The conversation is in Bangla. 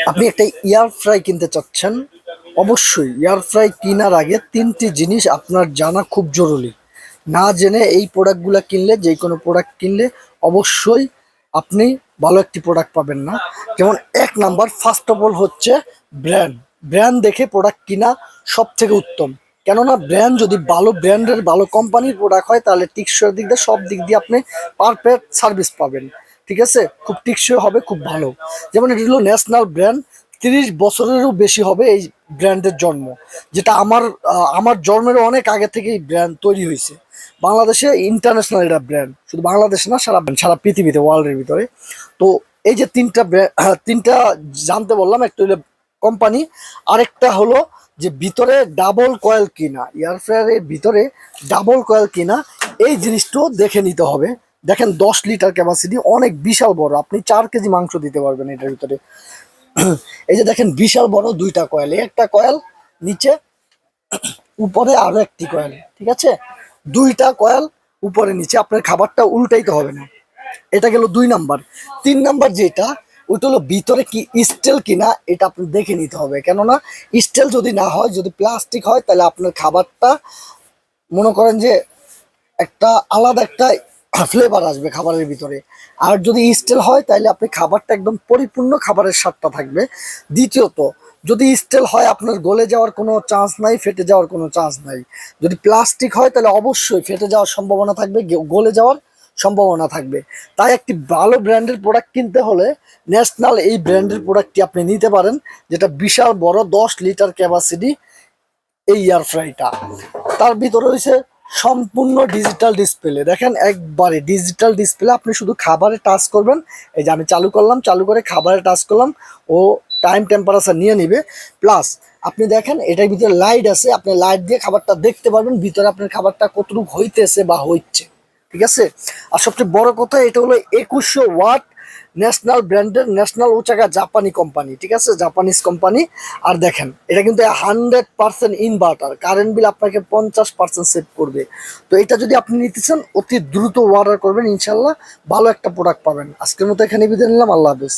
আপনি একটা এয়ার ফ্রাই কিনতে চাচ্ছেন, অবশ্যই এয়ার ফ্রাই কেনার আগে ৩টি জিনিস আপনার জানা খুব জরুরি। না জেনে এই প্রোডাক্টগুলো কিনলে, যে কোনো প্রোডাক্ট কিনলে অবশ্যই আপনি ভালো একটি প্রোডাক্ট পাবেন না। যেমন ১ নাম্বার, ফার্স্ট অফ অল হচ্ছে ব্র্যান্ড। ব্র্যান্ড দেখে প্রোডাক্ট কিনা সব থেকে উত্তম। কেননা ব্র্যান্ড যদি ভালো ব্র্যান্ডের ভালো কোম্পানির প্রোডাক্ট হয়, তাহলে টিকসইয়ের দিক দিয়ে সব দিক দিয়ে আপনি পারফেক্ট সার্ভিস পাবেন। ঠিক আছে, খুব টিকসই হবে, খুব ভালো। যেমন এটা হলো ন্যাশনাল ব্র্যান্ড, ৩০ বছরেরও বেশি হবে এই ব্র্যান্ডের জন্ম। যেটা আমার জন্মের অনেক আগে থেকে এই ব্র্যান্ড তৈরি হয়েছে। বাংলাদেশে ইন্টারন্যাশনাল এটা ব্র্যান্ড, শুধু বাংলাদেশে না, সারা পৃথিবীতে, ওয়ার্ল্ডের ভিতরে। তো এই যে তিনটা জানতে বললাম, একটা হলো কোম্পানি, আরেকটা হলো যে ভিতরে ডাবল কয়েল কিনা, এয়ার ফ্রায়ারের ভিতরে ডাবল কয়েল কিনা, এই জিনিসটাও দেখে নিতে হবে। দেখেন ১০ লিটার ক্যাপাসিটি, অনেক বিশাল বড়, আপনি ৪ কেজি মাংস দিতে পারবেন এটার ভিতরে। এই যে দেখেন বিশাল বড় ২টা কয়েল, একটা কয়েল নিচে, উপরে আরো একটি কয়েল। ঠিক আছে, ২টা কয়েল উপরে নিচে, আপনার খাবারটা উল্টাইতে হবে না। এটা গেল ২ নাম্বার। ৩ নাম্বার যেটা, ওইটা হলো ভিতরে কি স্টিল কিনা, এটা আপনি দেখে নিতে হবে। কেননা স্টিল যদি না হয়, যদি প্লাস্টিক হয়, তাহলে আপনার খাবারটা মনে করেন যে একটা আলাদা একটা ফ্লেভার আসবে খাবারের ভিতরে। আর যদি স্টিল হয়, তাহলে আপনি খাবারটা একদম পরিপূর্ণ খাবারের স্বাদটা থাকবে। দ্বিতীয়ত, যদি স্টিল হয়, আপনার গলে যাওয়ার কোনো চান্স নাই, ফেটে যাওয়ার কোনো চান্স নাই। যদি প্লাস্টিক হয়, তাহলে অবশ্যই ফেটে যাওয়ার সম্ভাবনা থাকবে, গলে যাওয়ার সম্ভাবনা থাকবে। তাই একটি ভালো ব্র্যান্ডের প্রোডাক্ট কিনতে হলে ন্যাশনাল এই ব্র্যান্ডের প্রোডাক্টটি আপনি নিতে পারেন, যেটা বিশাল বড় ১০ লিটার ক্যাপাসিটি এই এয়ার ফ্রাইটা। তার ভিতরে হয়েছে সম্পূর্ণ ডিজিটাল ডিসপ্লে। দেখেন একবারে ডিজিটাল ডিসপ্লে, আপনি শুধু খাবারে টাচ করবেন। এই যে আমি চালু করলাম, চালু করে খাবারে টাচ করলাম, ও টাইম টেম্পারেচার নিয়ে নিবে। প্লাস আপনি দেখেন এটার ভিতরে লাইট আছে, আপনি লাইট দিয়ে খাবারটা দেখতে পারবেন ভিতরে আপনার খাবারটা কতটুকু হইতেছে বা হচ্ছে। ঠিক আছে, আর সবচেয়ে বড় কথা, এটা হলো ২১০০ ওয়াট ন্যাশনাল ব্র্যান্ডের, ন্যাশনাল ওচাকা জাপানি কোম্পানি। ঠিক আছে, জাপানিজ কোম্পানি। আর দেখেন এটা কিন্তু 100% ইনভার্টার, কারেন্ট বিল আপনাকে 50% সেভ করবে। তো এটা যদি আপনি নিতে চান, অতি দ্রুত অর্ডার করবেন, ইনশাল্লাহ ভালো একটা প্রোডাক্ট পাবেন। আজকের মতো এখানে বিদায় নিলাম, আল্লাহ হাফেজ।